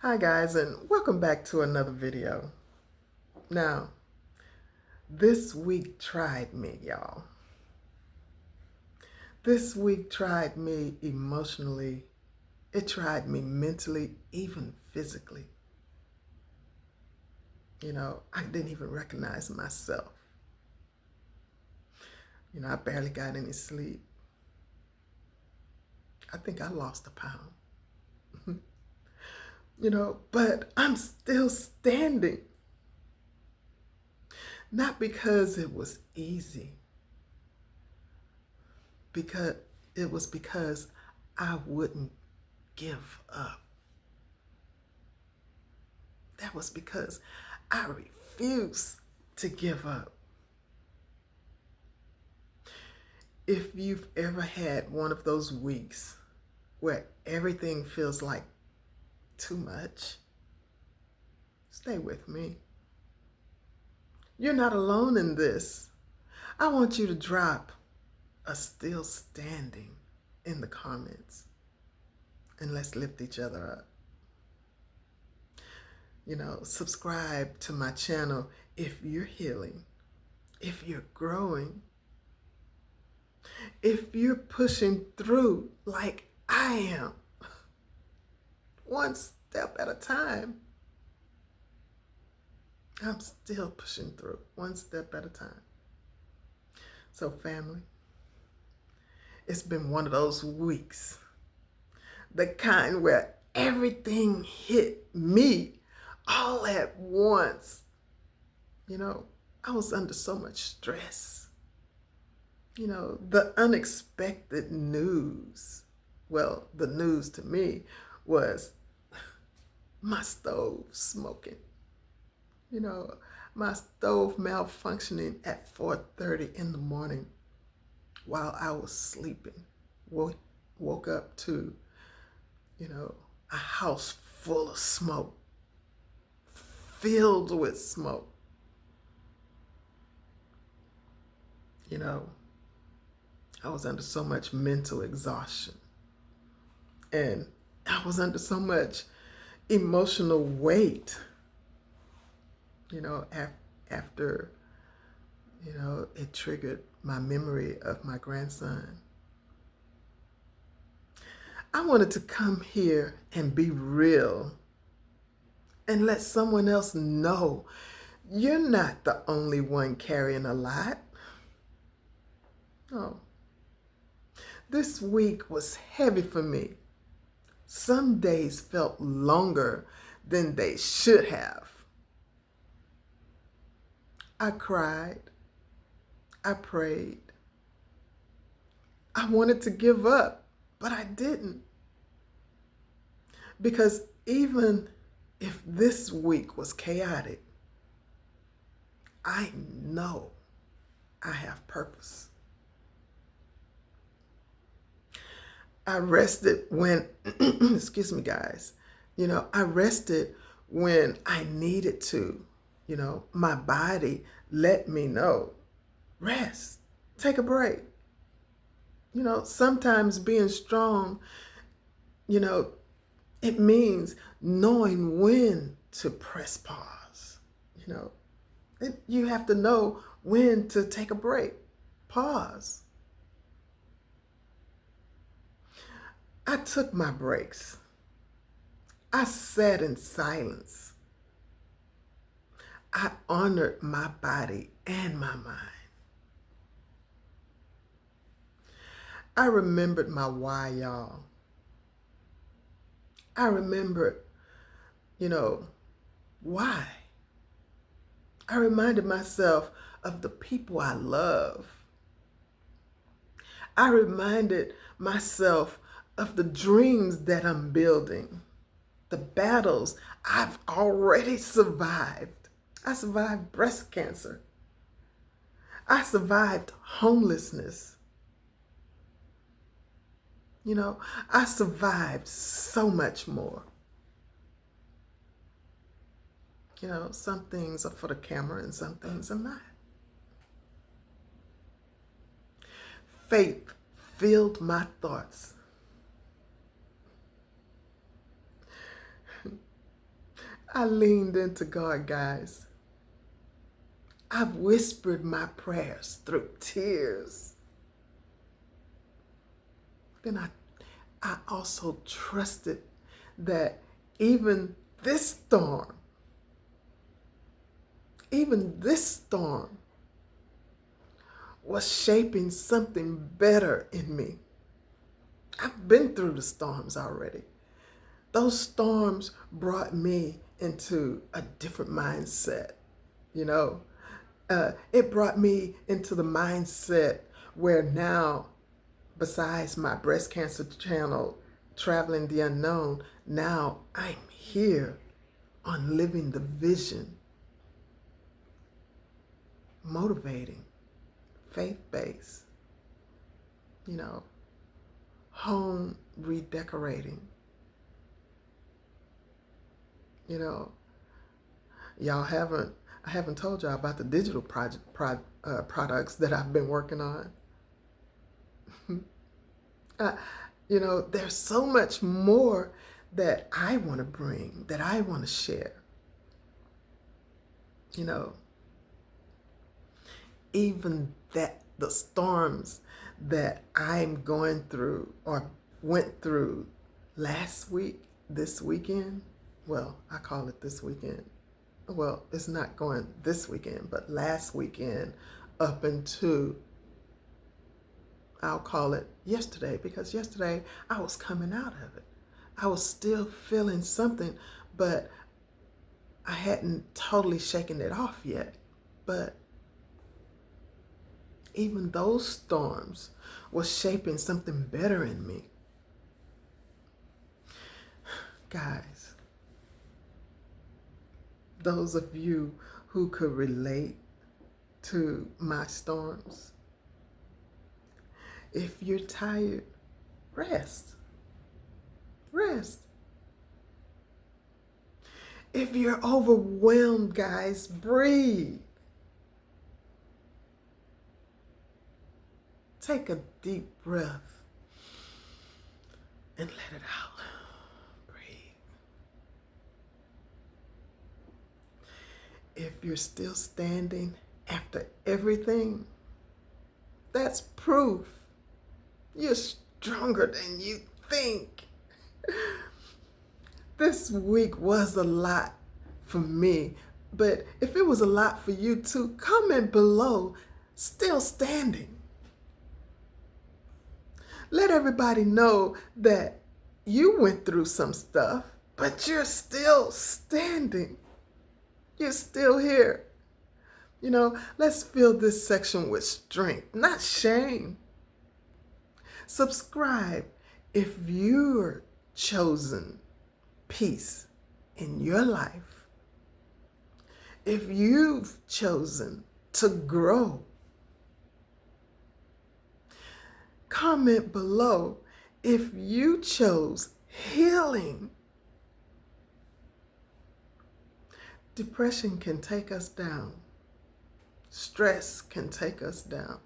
Hi guys, and welcome back to another video. Now, this week tried me, y'all. This week tried me emotionally. It tried me mentally, even physically. I didn't even recognize myself. I barely got any sleep. I think I lost a pound. But I'm still standing. Not because it was easy, because it was because I wouldn't give up. That was because I refuse to give up. If you've ever had one of those weeks where everything feels like too much, stay with me. You're not alone in this. I want you to drop a still standing in the comments and let's lift each other up. Subscribe to my channel if you're healing, if you're growing, if you're pushing through like I am, one step at a time. I'm still pushing through one step at a time. So family, it's been one of those weeks, the kind where everything hit me all at once. I was under so much stress. The unexpected news. Well, the news to me was my stove smoking. My stove malfunctioning at 4:30 in the morning while I was sleeping. Woke up to, a house full of smoke, filled with smoke. I was under so much mental exhaustion. And I was under so much emotional weight, after, it triggered my memory of my grandson. I wanted to come here and be real and let someone else know you're not the only one carrying a lot. No. This week was heavy for me. Some days felt longer than they should have. I cried. I prayed. I wanted to give up, but I didn't. Because even if this week was chaotic, I know I have purpose. I rested when, excuse me, guys, I rested when I needed to. My body let me know, rest, take a break. Sometimes being strong, it means knowing when to press pause. You have to know when to take a break, pause. I took my breaks. I sat in silence. I honored my body and my mind. I remembered my why, y'all. I remembered, why. I reminded myself of the people I love. I reminded myself of the dreams that I'm building, the battles I've already survived. I survived breast cancer. I survived homelessness. I survived so much more. Some things are for the camera and some things are not. Faith filled my thoughts. I leaned into God, guys. I've whispered my prayers through tears. Then I also trusted that even this storm, was shaping something better in me. I've been through the storms already. Those storms brought me into a different mindset, you know. It brought me into the mindset where now, besides my breast cancer channel, Traveling the Unknown, now I'm here on Living the Vision, motivating, faith-based, you know, home redecorating. You know, I haven't told y'all about the digital products that I've been working on. You know, there's so much more that I want to bring, that I want to share. You know, even that the storms that I'm going through or went through last week, this weekend, well, I call it this weekend. Well, it's not going this weekend, but last weekend up into, I'll call it yesterday, because yesterday I was coming out of it. I was still feeling something, but I hadn't totally shaken it off yet. But even those storms were shaping something better in me. Guys, those of you who could relate to my storms, if you're tired, rest. Rest. If you're overwhelmed, guys, breathe. Take a deep breath and let it out. Breathe. If you're still standing after everything, that's proof you're stronger than you think. This week was a lot for me, but if it was a lot for you too, comment below, still standing. Let everybody know that you went through some stuff, but you're still standing. You're still here. You know, let's fill this section with strength, not shame. Subscribe if you're chosen peace in your life. If you've chosen to grow. Comment below if you chose healing. Depression can take us down. Stress can take us down.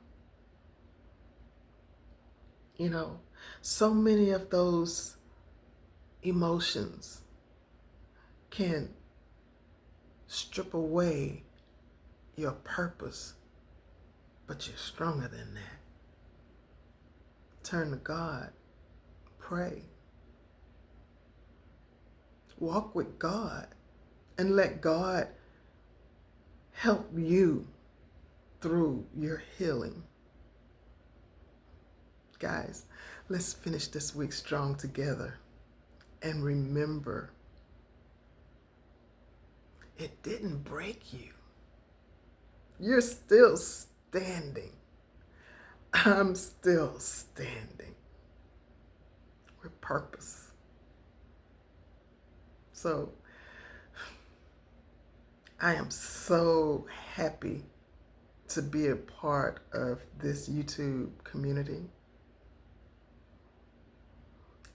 You know, so many of those emotions can strip away your purpose, but you're stronger than that. Turn to God. Pray. Walk with God and let God help you through your healing. Guys, let's finish this week strong together. And remember, it didn't break you. You're still standing. I'm still standing with purpose. So, I am so happy to be a part of this YouTube community.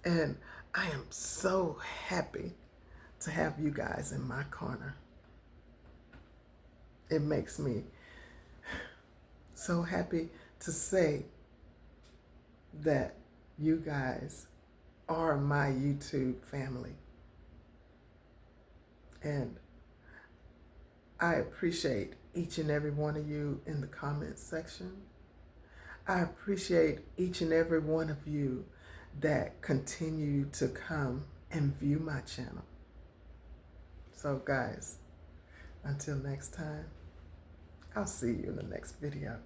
And I am so happy to have you guys in my corner. It makes me so happy to say that you guys are my YouTube family. And I appreciate each and every one of you in the comments section. I appreciate each and every one of you that continue to come and view my channel. So guys, until next time, I'll see you in the next video.